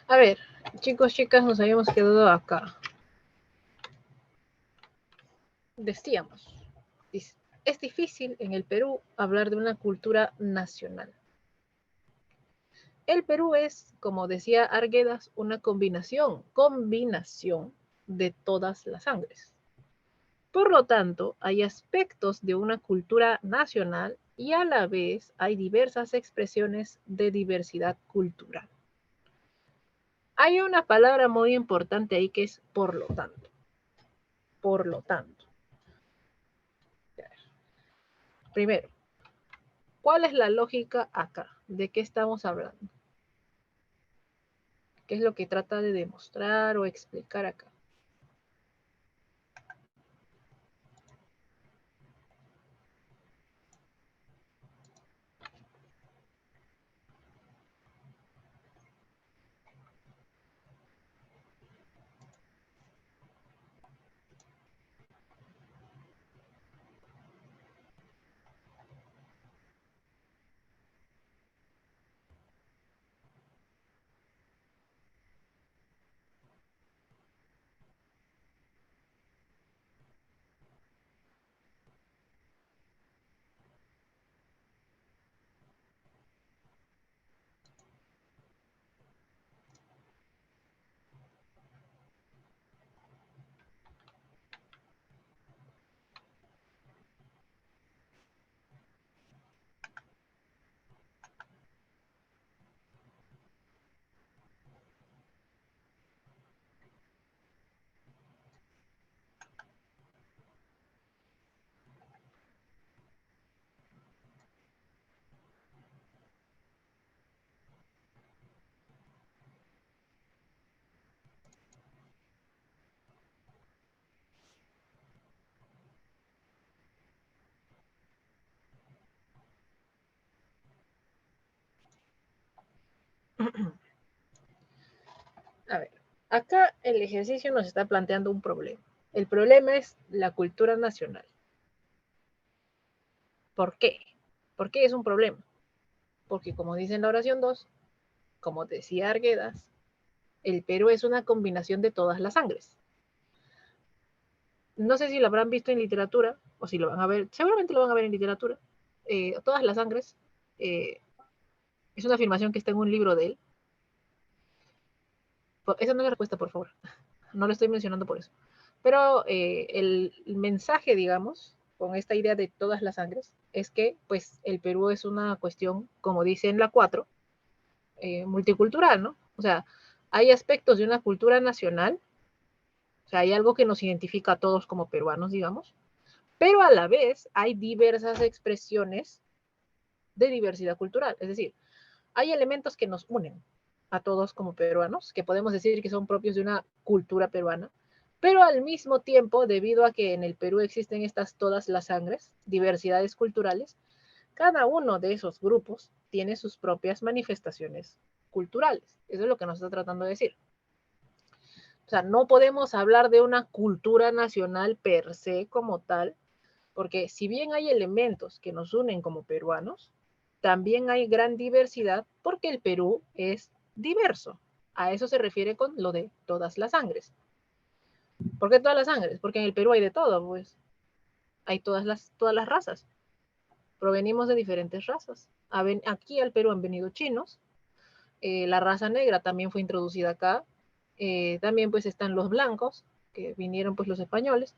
A ver, chicos, chicas, nos habíamos quedado acá. Decíamos, es difícil en el Perú hablar de una cultura nacional. El Perú es, como decía Arguedas, una combinación de todas las sangres. Por lo tanto, hay aspectos de una cultura nacional y a la vez hay diversas expresiones de diversidad cultural. Hay una palabra muy importante ahí que es por lo tanto. Por lo tanto. Primero, ¿cuál es la lógica acá? ¿De qué estamos hablando? ¿Qué es lo que trata de demostrar o explicar acá? A ver, acá el ejercicio nos está planteando un problema. El problema es la cultura nacional. ¿Por qué? ¿Por qué es un problema? Porque como dice en la oración 2, como decía Arguedas, el Perú es una combinación de todas las sangres. No sé si lo habrán visto en literatura, o si lo van a ver, seguramente lo van a ver en literatura. Todas las sangres, eh, es una afirmación que está en un libro de él. Esa no es la respuesta, por favor. No lo estoy mencionando por eso. Pero el mensaje, digamos, con esta idea de todas las sangres, es que pues el Perú es una cuestión, como dice en la 4, multicultural, ¿no? O sea, hay aspectos de una cultura nacional, o sea, hay algo que nos identifica a todos como peruanos, digamos, pero a la vez hay diversas expresiones de diversidad cultural, es decir, hay elementos que nos unen a todos como peruanos, que podemos decir que son propios de una cultura peruana, pero al mismo tiempo, debido a que en el Perú existen estas todas las sangres, diversidades culturales, cada uno de esos grupos tiene sus propias manifestaciones culturales. Eso es lo que nos está tratando de decir. O sea, no podemos hablar de una cultura nacional per se como tal, porque si bien hay elementos que nos unen como peruanos, también hay gran diversidad porque el Perú es diverso. A eso se refiere con lo de todas las sangres. ¿Por qué todas las sangres? Porque en el Perú hay de todo, pues. Hay todas las razas. Provenimos de diferentes razas. Aquí al Perú han venido chinos. La raza negra también fue introducida acá. También pues están los blancos, que vinieron pues los españoles.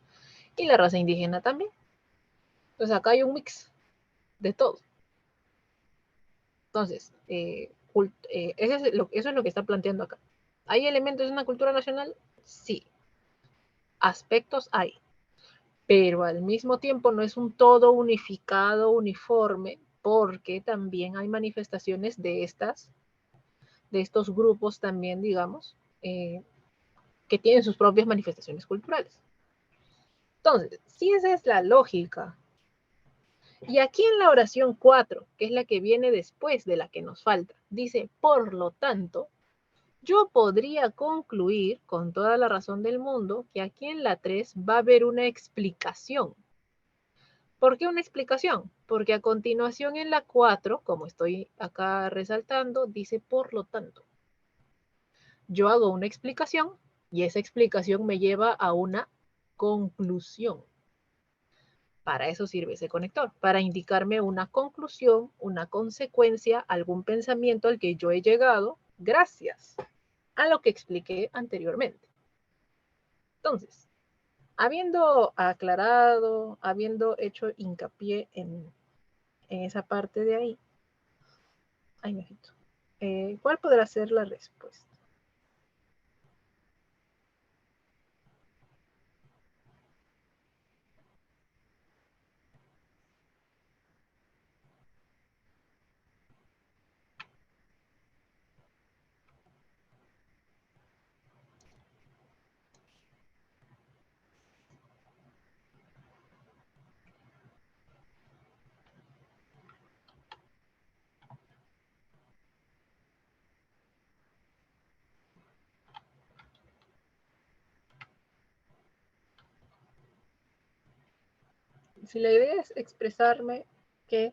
Y la raza indígena también. Entonces acá hay un mix de todo. Entonces, eso es lo que está planteando acá. ¿Hay elementos de una cultura nacional? Sí. Aspectos hay. Pero al mismo tiempo no es un todo unificado, uniforme, porque también hay manifestaciones de estos grupos también, digamos, que tienen sus propias manifestaciones culturales. Entonces, si esa es la lógica, y aquí en la oración 4, que es la que viene después de la que nos falta, dice, por lo tanto, yo podría concluir con toda la razón del mundo que aquí en la 3 va a haber una explicación. ¿Por qué una explicación? Porque a continuación en la 4, como estoy acá resaltando, dice por lo tanto. Yo hago una explicación y esa explicación me lleva a una conclusión. Para eso sirve ese conector, para indicarme una conclusión, una consecuencia, algún pensamiento al que yo he llegado gracias a lo que expliqué anteriormente. Entonces, habiendo aclarado, habiendo hecho hincapié en esa parte de ahí, ay, mijito, ¿cuál podrá ser la respuesta? Si la idea es expresarme que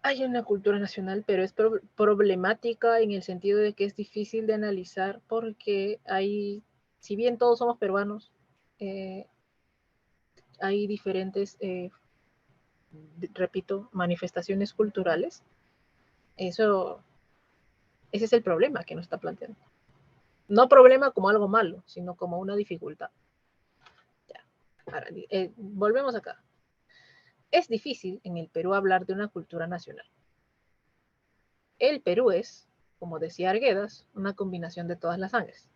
hay una cultura nacional, pero es problemática en el sentido de que es difícil de analizar porque hay, si bien todos somos peruanos, eh, hay diferentes, repito, manifestaciones culturales. Eso, ese es el problema que nos está planteando. No problema como algo malo, sino como una dificultad. Ya. Ahora, volvemos acá. Es difícil en el Perú hablar de una cultura nacional. El Perú es, como decía Arguedas, una combinación de todas las sangres.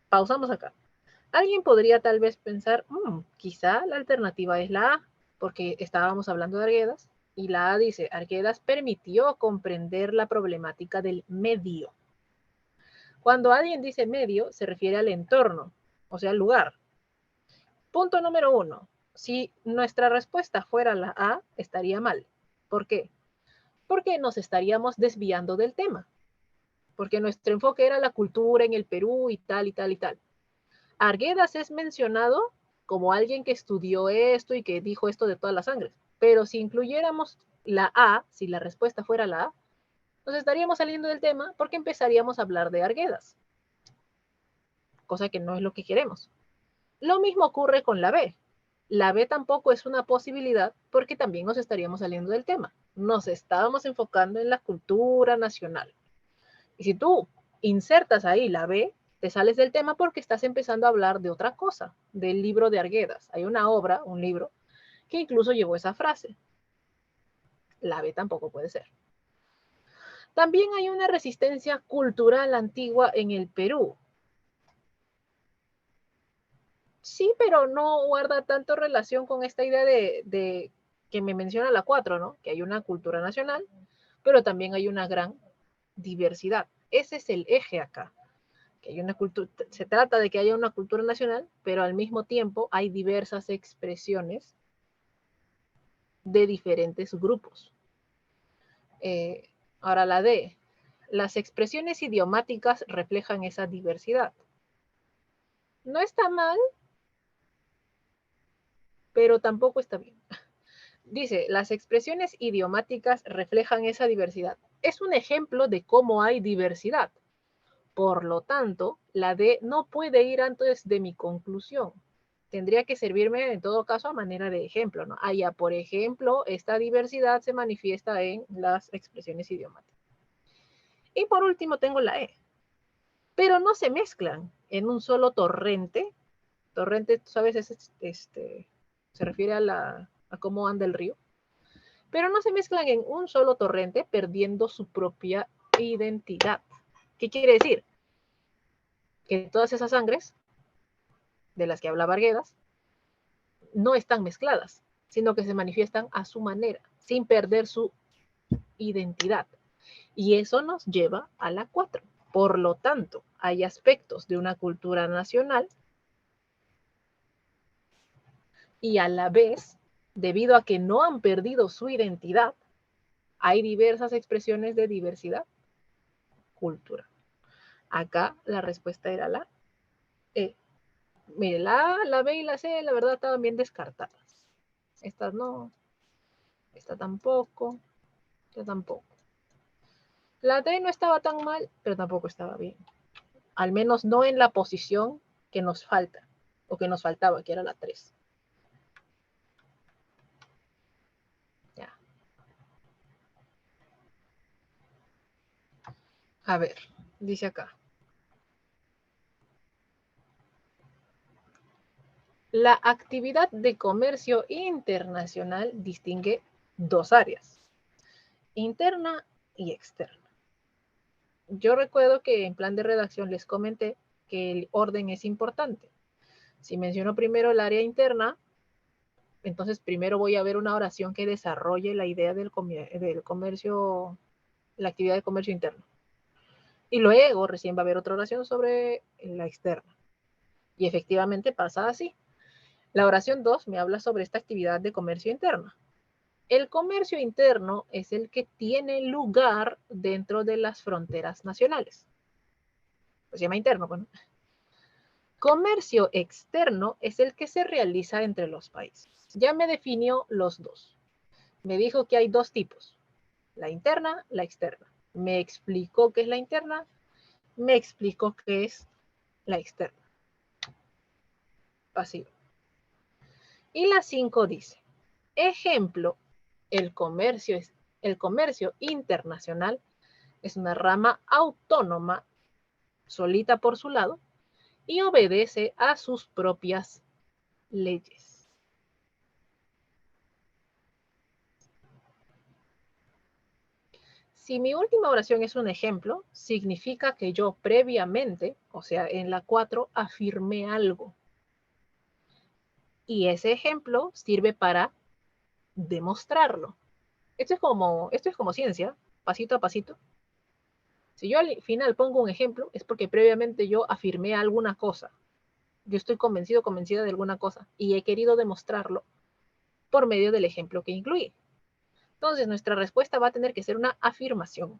Pausamos acá. Alguien podría tal vez pensar, quizá la alternativa es la A, porque estábamos hablando de Arguedas, y la A dice, Arguedas permitió comprender la problemática del medio. Cuando alguien dice medio, se refiere al entorno, o sea, al lugar. Punto número 1. Si nuestra respuesta fuera la A, estaría mal. ¿Por qué? Porque nos estaríamos desviando del tema. Porque nuestro enfoque era la cultura en el Perú y tal y tal y tal. Arguedas es mencionado como alguien que estudió esto y que dijo esto de todas las sangres. Pero si incluyéramos la A, si la respuesta fuera la A, nos estaríamos saliendo del tema porque empezaríamos a hablar de Arguedas. Cosa que no es lo que queremos. Lo mismo ocurre con la B. La B tampoco es una posibilidad porque también nos estaríamos saliendo del tema. Nos estábamos enfocando en la cultura nacional. Y si tú insertas ahí la B, te sales del tema porque estás empezando a hablar de otra cosa, del libro de Arguedas. Hay una obra, un libro, que incluso llevó esa frase. La B tampoco puede ser. También hay una resistencia cultural antigua en el Perú. Sí, pero no guarda tanto relación con esta idea de que me menciona la 4, ¿no? Que hay una cultura nacional, pero también hay una gran diversidad. Ese es el eje acá. Que hay una cultura, se trata de que haya una cultura nacional, pero al mismo tiempo hay diversas expresiones de diferentes grupos. Ahora la D, las expresiones idiomáticas reflejan esa diversidad. No está mal, pero tampoco está bien. Dice, las expresiones idiomáticas reflejan esa diversidad. Es un ejemplo de cómo hay diversidad. Por lo tanto, la D no puede ir antes de mi conclusión. Tendría que servirme en todo caso a manera de ejemplo, ¿no? Ya, por ejemplo, esta diversidad se manifiesta en las expresiones idiomáticas. Y por último tengo la E. Pero no se mezclan en un solo torrente. Torrente, tú sabes, se refiere a cómo anda el río. Pero no se mezclan en un solo torrente, perdiendo su propia identidad. ¿Qué quiere decir? Que todas esas sangres de las que hablaba Arguedas no están mezcladas, sino que se manifiestan a su manera, sin perder su identidad. Y eso nos lleva a la 4. Por lo tanto, hay aspectos de una cultura nacional y a la vez, debido a que no han perdido su identidad, hay diversas expresiones de diversidad cultural. Acá la respuesta era la E. Mire, la A, la B y la C, la verdad, estaban bien descartadas. Estas no, esta tampoco, esta tampoco. La D no estaba tan mal, pero tampoco estaba bien. Al menos no en la posición que nos falta, o que nos faltaba, que era la 3. Ya. A ver, dice acá. La actividad de comercio internacional distingue dos áreas, interna y externa. Yo recuerdo que en plan de redacción les comenté que el orden es importante. Si menciono primero el área interna, entonces primero voy a ver una oración que desarrolle la idea del comercio, la actividad de comercio interno. Y luego recién va a haber otra oración sobre la externa. Y efectivamente pasa así. La oración 2 me habla sobre esta actividad de comercio interna. El comercio interno es el que tiene lugar dentro de las fronteras nacionales. Pues se llama interno, bueno. Comercio externo es el que se realiza entre los países. Ya me definió los dos. Me dijo que hay dos tipos, la interna, la externa. Me explicó qué es la interna, me explicó qué es la externa. Pasivo. Y la 5 dice, ejemplo, el comercio internacional es una rama autónoma, solita por su lado, y obedece a sus propias leyes. Si mi última oración es un ejemplo, significa que yo previamente, o sea, en la 4, afirmé algo. Y ese ejemplo sirve para demostrarlo. Esto es como ciencia, pasito a pasito. Si yo al final pongo un ejemplo, es porque previamente yo afirmé alguna cosa. Yo estoy convencido, convencida de alguna cosa y he querido demostrarlo por medio del ejemplo que incluye. Entonces, nuestra respuesta va a tener que ser una afirmación.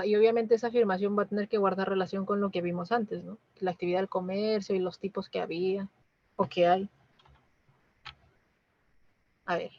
Y obviamente esa afirmación va a tener que guardar relación con lo que vimos antes, ¿no? La actividad del comercio y los tipos que había o que hay. A ver.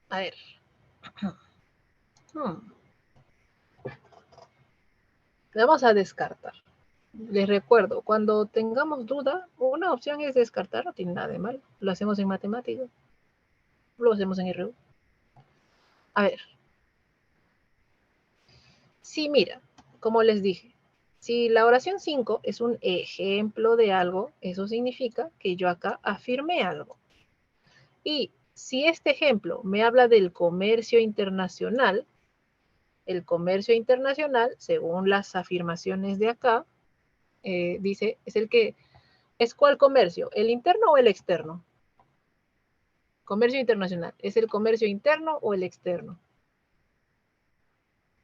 A ver. Vamos a descartar. Les recuerdo, cuando tengamos duda, una opción es descartar, no tiene nada de mal. Lo hacemos en matemáticas, lo hacemos en RU. A ver. Sí, mira, como les dije, si la oración 5 es un ejemplo de algo, eso significa que yo acá afirmé algo. Y si este ejemplo me habla del comercio internacional, el comercio internacional, según las afirmaciones de acá, dice, ¿es cuál comercio? ¿El interno o el externo? Comercio internacional, ¿es el comercio interno o el externo?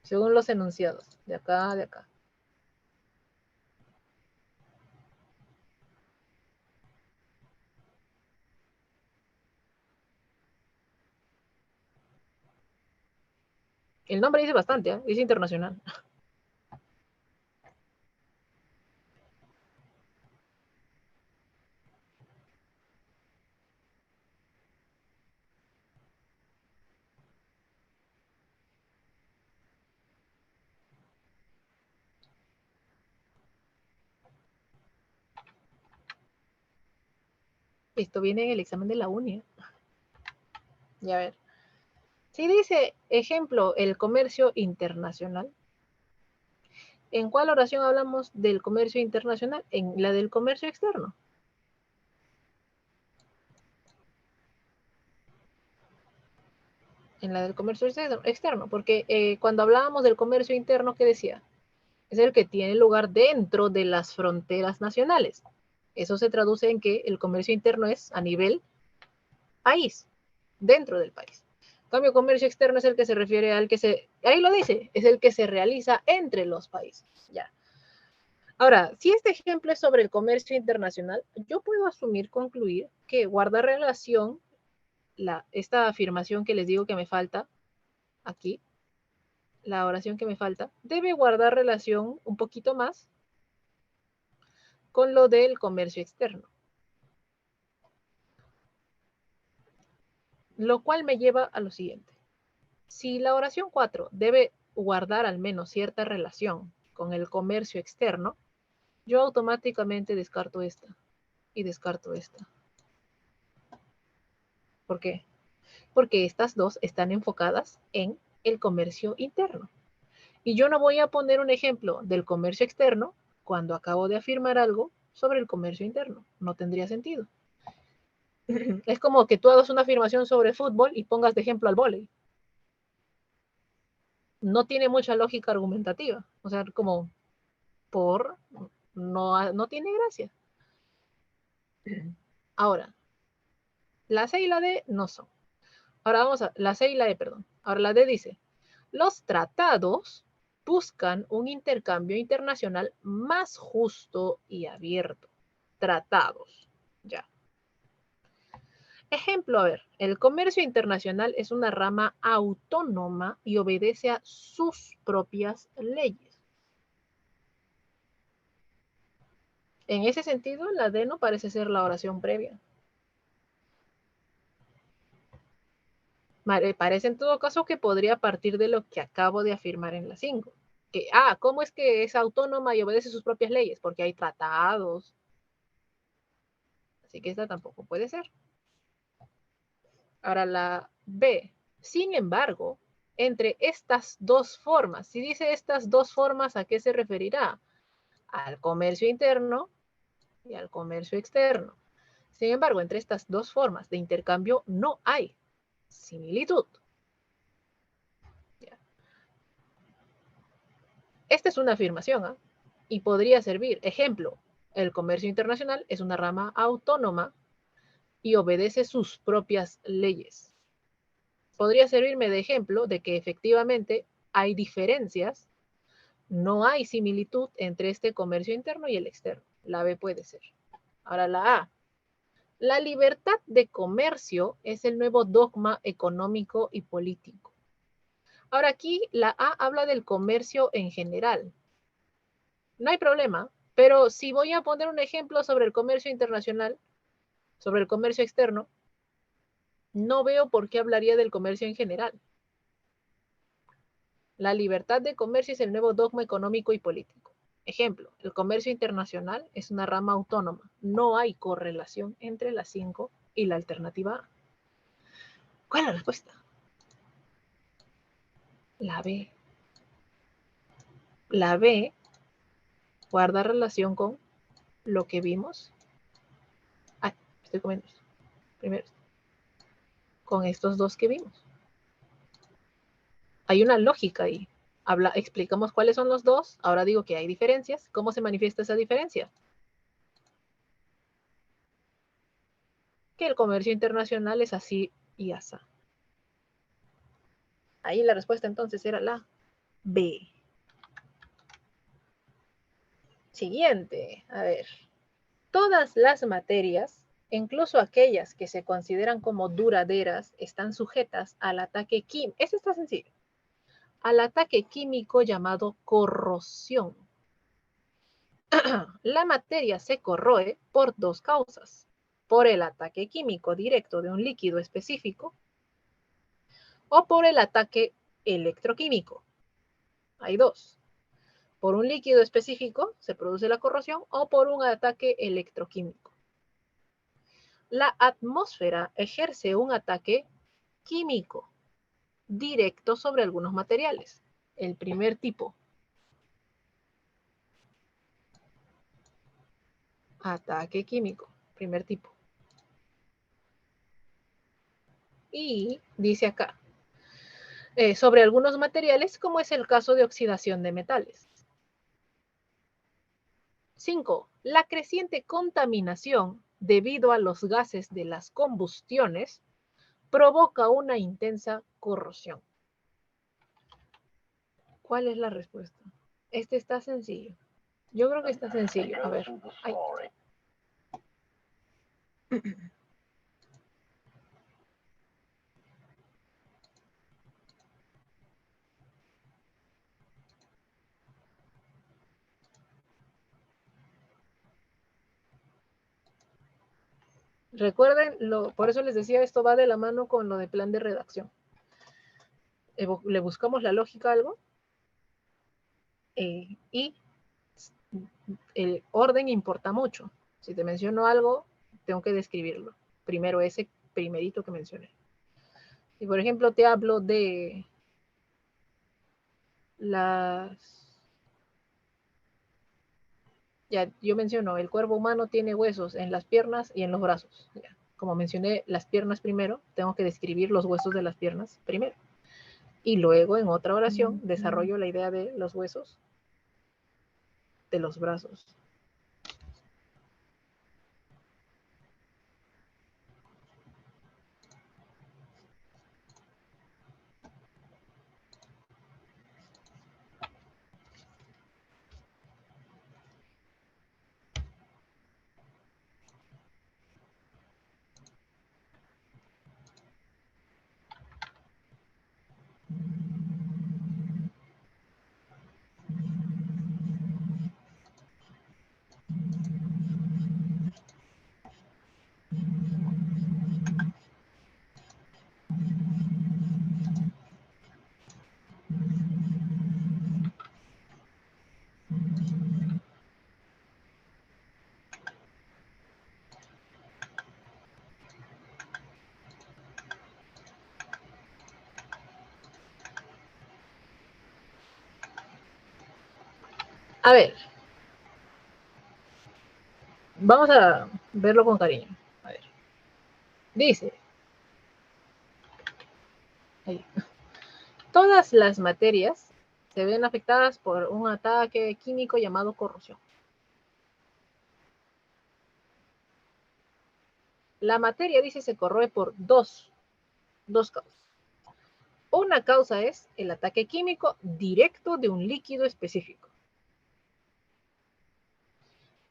Según los enunciados, de acá, de acá. El nombre dice bastante, ¿eh? Dice internacional. Esto viene en el examen de la uni. Ya ver. Si dice, ejemplo, el comercio internacional, ¿en cuál oración hablamos del comercio internacional? En la del comercio externo. En la del comercio externo, porque cuando hablábamos del comercio interno, ¿qué decía? Es el que tiene lugar dentro de las fronteras nacionales. Eso se traduce en que el comercio interno es a nivel país, dentro del país. En cambio, comercio externo es el que se refiere al que ahí lo dice, es el que se realiza entre los países. Ya. Ahora, si este ejemplo es sobre el comercio internacional, yo puedo asumir, concluir que guarda relación esta afirmación que les digo que me falta aquí, la oración que me falta, debe guardar relación un poquito más con lo del comercio externo. Lo cual me lleva a lo siguiente. Si la oración 4 debe guardar al menos cierta relación con el comercio externo, yo automáticamente descarto esta y descarto esta. ¿Por qué? Porque estas dos están enfocadas en el comercio interno. Y yo no voy a poner un ejemplo del comercio externo cuando acabo de afirmar algo sobre el comercio interno. No tendría sentido. Es como que tú hagas una afirmación sobre fútbol y pongas de ejemplo al vóley. No tiene mucha lógica argumentativa. O sea, como no tiene gracia. Ahora, la C y la D no son. Ahora vamos a, la C y la E, perdón. Ahora la D dice, los tratados buscan un intercambio internacional más justo y abierto. Tratados, ya. Ejemplo, a ver, el comercio internacional es una rama autónoma y obedece a sus propias leyes. En ese sentido, la D no parece ser la oración previa. Parece en todo caso que podría partir de lo que acabo de afirmar en la 5. ¿Cómo es que es autónoma y obedece sus propias leyes? Porque hay tratados. Así que esta tampoco puede ser. Ahora la B. Sin embargo, entre estas dos formas, si dice estas dos formas, ¿a qué se referirá? Al comercio interno y al comercio externo. Sin embargo, entre estas dos formas de intercambio no hay similitud. Esta es una afirmación, ¿eh? Y podría servir. Ejemplo, el comercio internacional es una rama autónoma y obedece sus propias leyes. Podría servirme de ejemplo de que efectivamente hay diferencias, no hay similitud entre este comercio interno y el externo. La B puede ser. Ahora la A. La libertad de comercio es el nuevo dogma económico y político. Ahora aquí la A habla del comercio en general. No hay problema, pero si voy a poner un ejemplo sobre el comercio internacional, sobre el comercio externo, no veo por qué hablaría del comercio en general. La libertad de comercio es el nuevo dogma económico y político. Ejemplo, el comercio internacional es una rama autónoma. No hay correlación entre las 5 y la alternativa A. ¿Cuál es la respuesta? La B. La B guarda relación con lo que vimos. Ay, estoy comiendo esto. Primero, con estos dos que vimos. Hay una lógica ahí. Explicamos cuáles son los dos. Ahora digo que hay diferencias. ¿Cómo se manifiesta esa diferencia? Que el comercio internacional es así y así. Ahí la respuesta entonces era la B. Siguiente, a ver. Todas las materias, incluso aquellas que se consideran como duraderas, están sujetas al ataque químico. Eso está sencillo. Al ataque químico llamado corrosión. La materia se corroe por dos causas. Por el ataque químico directo de un líquido específico o por el ataque electroquímico. Hay dos. Por un líquido específico se produce la corrosión o por un ataque electroquímico. La atmósfera ejerce un ataque químico directo sobre algunos materiales. El primer tipo. Ataque químico. Primer tipo. Y dice acá, sobre algunos materiales, como es el caso de oxidación de metales. 5. La creciente contaminación debido a los gases de las combustiones provoca una intensa corrosión. ¿Cuál es la respuesta? Este está sencillo. Yo creo que está sencillo. A ver. Ay. Recuerden, por eso les decía, esto va de la mano con lo de plan de redacción. Le buscamos la lógica a algo y el orden importa mucho. Si te menciono algo, tengo que describirlo. Primero ese primerito que mencioné. Si por ejemplo te hablo de ya yo menciono, el cuerpo humano tiene huesos en las piernas y en los brazos. Ya. Como mencioné las piernas primero, tengo que describir los huesos de las piernas primero. Y luego en otra oración desarrollo la idea de los huesos de los brazos. A ver, vamos a verlo con cariño. A ver. Dice, ahí. Todas las materias se ven afectadas por un ataque químico llamado corrosión. La materia, dice, se corroe por dos causas. Una causa es el ataque químico directo de un líquido específico.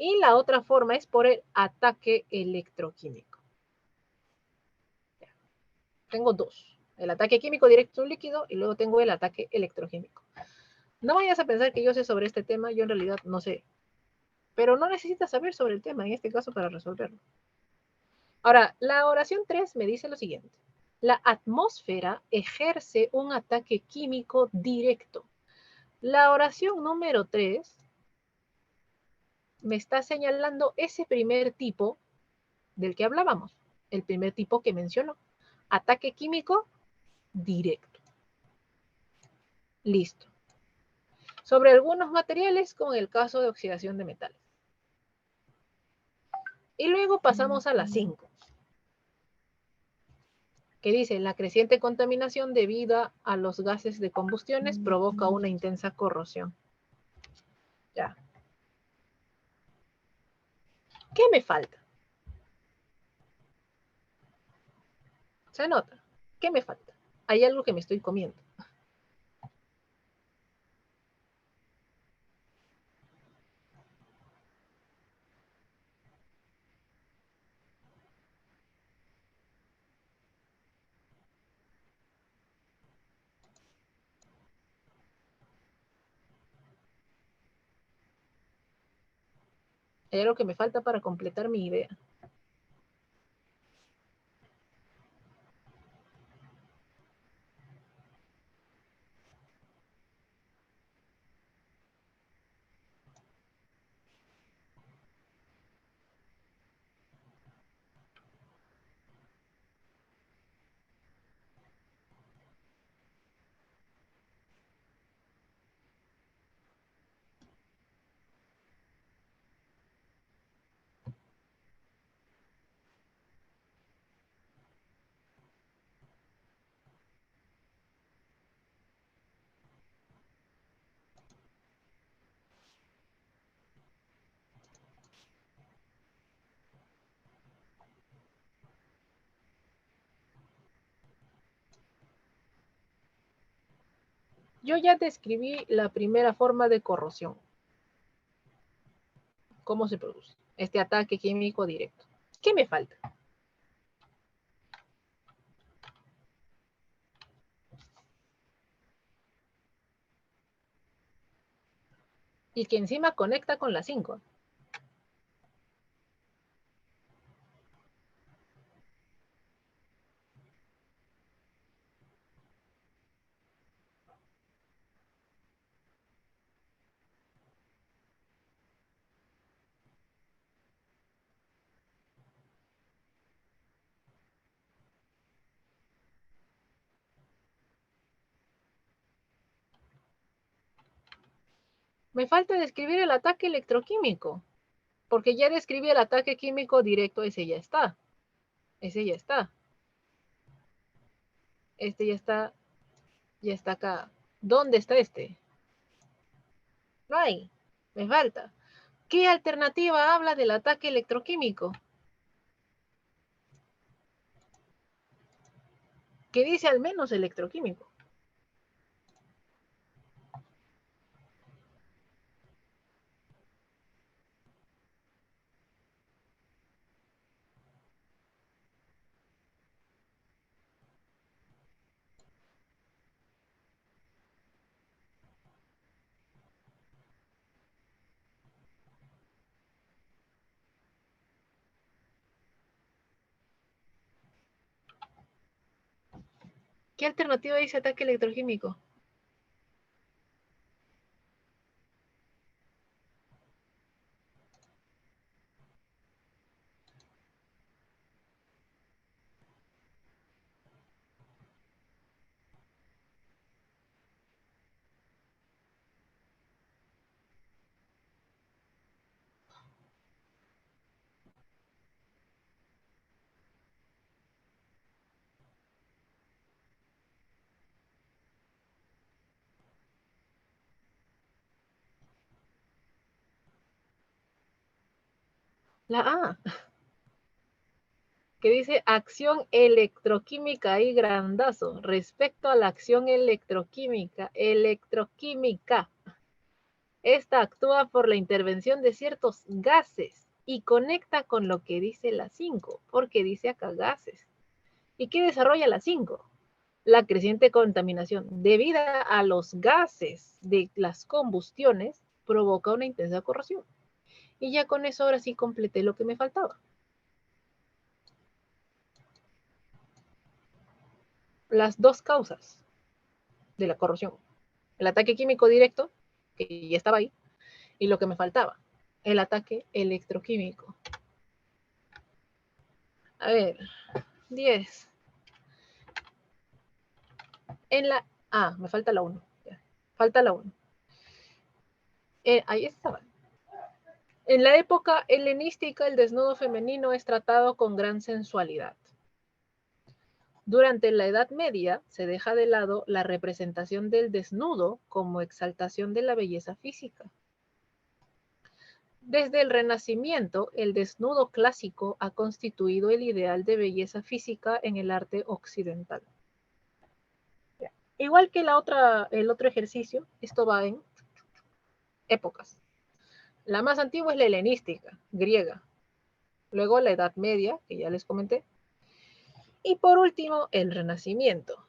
Y la otra forma es por el ataque electroquímico. Tengo dos. El ataque químico directo de un líquido y luego tengo el ataque electroquímico. No vayas a pensar que yo sé sobre este tema, yo en realidad no sé. Pero no necesitas saber sobre el tema en este caso para resolverlo. Ahora, la oración 3 me dice lo siguiente. La atmósfera ejerce un ataque químico directo. La oración número 3 me está señalando ese primer tipo del que hablábamos, el primer tipo que mencionó. Ataque químico directo. Listo. Sobre algunos materiales, como en el caso de oxidación de metales. Y luego pasamos a la 5, que dice, la creciente contaminación debido a los gases de combustiones provoca una intensa corrosión. Ya. ¿Qué me falta? ¿Se nota? ¿Qué me falta? Hay algo que me estoy comiendo. Hay algo que me falta para completar mi idea. Yo ya describí la primera forma de corrosión. ¿Cómo se produce? Este ataque químico directo. ¿Qué me falta? Y que encima conecta con la 5. Me falta describir el ataque electroquímico, porque ya describí el ataque químico directo, ese ya está. Ese ya está. Este ya está acá. ¿Dónde está este? No hay. Me falta. ¿Qué alternativa habla del ataque electroquímico? Que dice al menos electroquímico. ¿Qué alternativa dice ataque electroquímico? La A, que dice acción electroquímica y grandazo. Respecto a la acción electroquímica, esta actúa por la intervención de ciertos gases y conecta con lo que dice la 5, porque dice acá gases. ¿Y qué desarrolla la 5? La creciente contaminación debida a los gases de las combustiones provoca una intensa corrosión. Y ya con eso ahora sí completé lo que me faltaba. las dos causas de la corrosión. El ataque químico directo, que ya estaba ahí, y lo que me faltaba, el ataque electroquímico. A ver, 10. En la... Ah, me falta la 1. Falta la 1. Ahí estaba. En la época helenística, el desnudo femenino es tratado con gran sensualidad. Durante la Edad Media se deja de lado la representación del desnudo como exaltación de la belleza física. Desde el Renacimiento, el desnudo clásico ha constituido el ideal de belleza física en el arte occidental. Igual que el otro ejercicio, esto va en épocas. La más antigua es la helenística, griega. Luego la Edad Media, que ya les comenté. Y por último, el Renacimiento.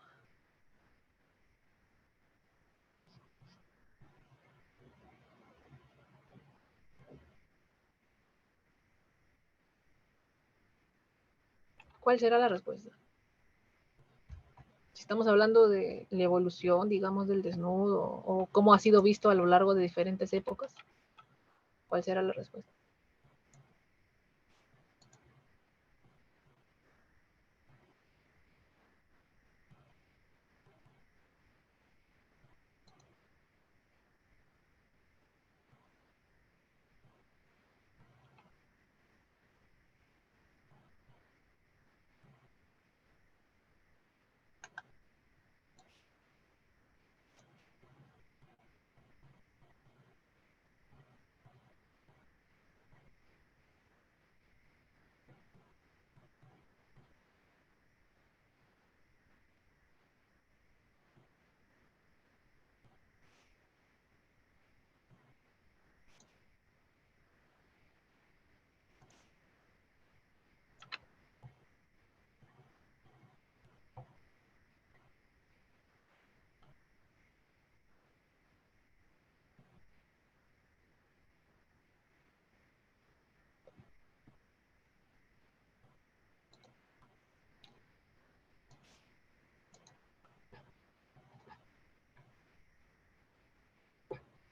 ¿Cuál será la respuesta? Si estamos hablando de la evolución, digamos, del desnudo o cómo ha sido visto a lo largo de diferentes épocas, ¿cuál será la respuesta?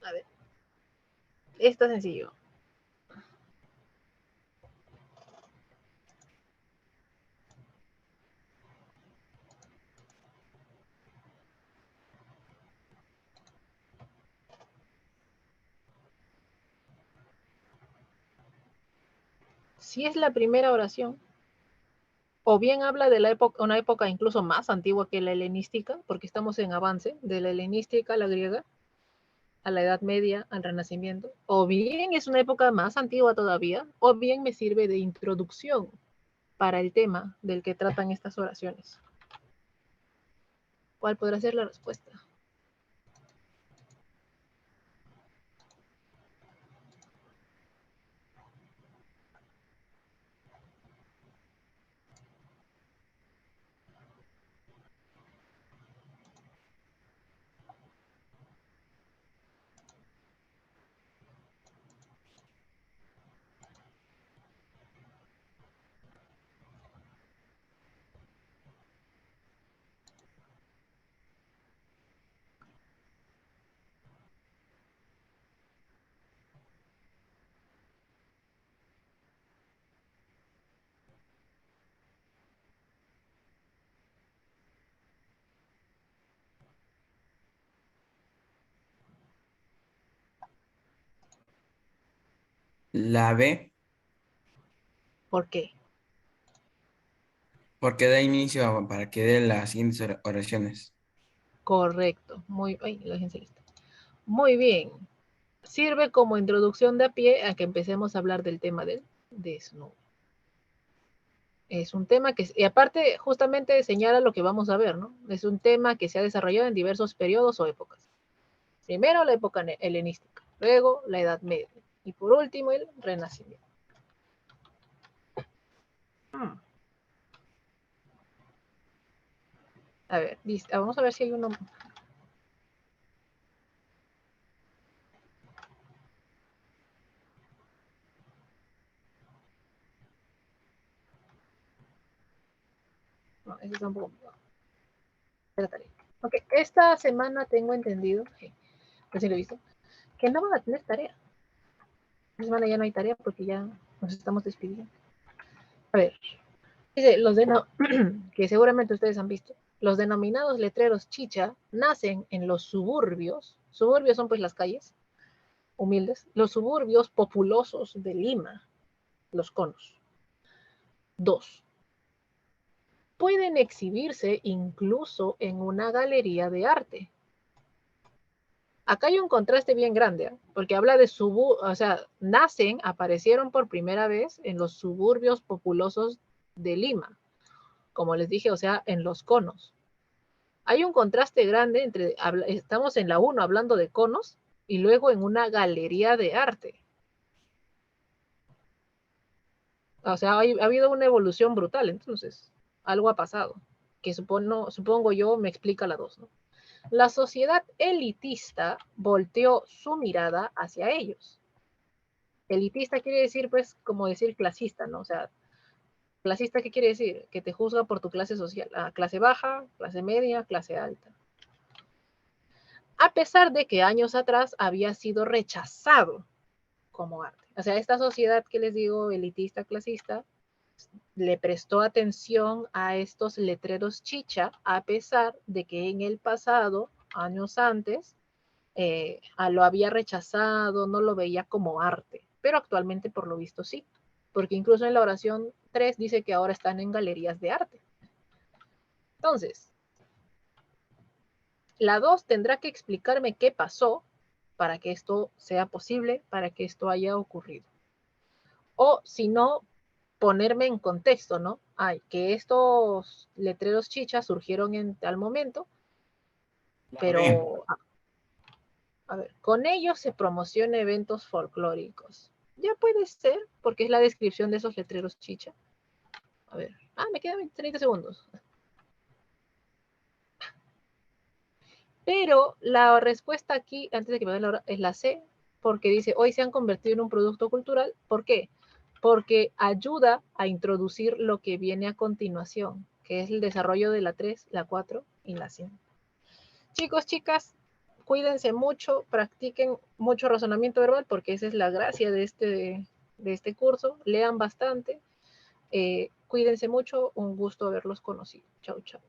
A ver, está sencillo. Si es la primera oración, o bien habla de una época incluso más antigua que la helenística, porque estamos en avance de la helenística a la griega, a la Edad Media, al Renacimiento, o bien es una época más antigua todavía, o bien me sirve de introducción para el tema del que tratan estas oraciones. ¿Cuál podrá ser la respuesta? La B, ¿Por qué? porque da inicio para que dé las siguientes oraciones. Correcto. Ay, la agencia lista. Muy bien. Sirve como introducción de a pie a que empecemos a hablar del tema del desnudo. Es un tema que, y aparte, justamente señala lo que vamos a ver, ¿no? Es un tema que se ha desarrollado en diversos periodos o épocas. Primero la época helenística, luego la Edad Media y por último el Renacimiento. A ver, vamos a ver si hay uno. No, ese tampoco. de la tarea. Ok, esta semana tengo entendido, recién lo he visto, que no van a tener tarea. Esta semana ya no hay tarea porque ya nos estamos despidiendo. A ver, dice, que seguramente ustedes han visto, los denominados letreros chicha nacen en los suburbios. Suburbios son pues las calles humildes, los suburbios populosos de Lima, los conos. 2. Pueden exhibirse incluso en una galería de arte. Acá hay un contraste bien grande, ¿eh? Porque habla de o sea, aparecieron por primera vez en los suburbios populosos de Lima, como les dije, o sea, en los conos. Hay un contraste grande entre, estamos en la 1 hablando de conos y luego en una galería de arte. O sea, ha habido una evolución brutal, entonces, algo ha pasado, que supongo yo me explica la 2, ¿no? La sociedad elitista volteó su mirada hacia ellos. Elitista quiere decir, pues, como decir clasista, ¿no? O sea, clasista, ¿qué quiere decir? Que te juzga por tu clase social. Clase baja, clase media, clase alta. A pesar de que años atrás había sido rechazado como arte. O sea, esta sociedad que les digo, elitista, clasista, le prestó atención a estos letreros chicha, a pesar de que en el pasado, años antes, lo había rechazado, no lo veía como arte, pero actualmente por lo visto sí, porque incluso en la oración 3 dice que ahora están en galerías de arte. Entonces, la 2 tendrá que explicarme qué pasó para que esto sea posible, para que esto haya ocurrido. O si no, ponerme en contexto, ¿no? Que estos letreros chichas surgieron en tal momento, pero a ver, con ellos se promociona eventos folclóricos. Ya puede ser, porque es la descripción de esos letreros chicha. A ver, me quedan 30 segundos. Pero la respuesta aquí, antes de que me den la hora, es la C, porque dice, hoy se han convertido en un producto cultural. ¿Por qué? Porque ayuda a introducir lo que viene a continuación, que es el desarrollo de la 3, la 4 y la 5. Chicos, chicas, cuídense mucho, practiquen mucho razonamiento verbal, porque esa es la gracia de este curso. Lean bastante, cuídense mucho, un gusto haberlos conocido. Chau, chau.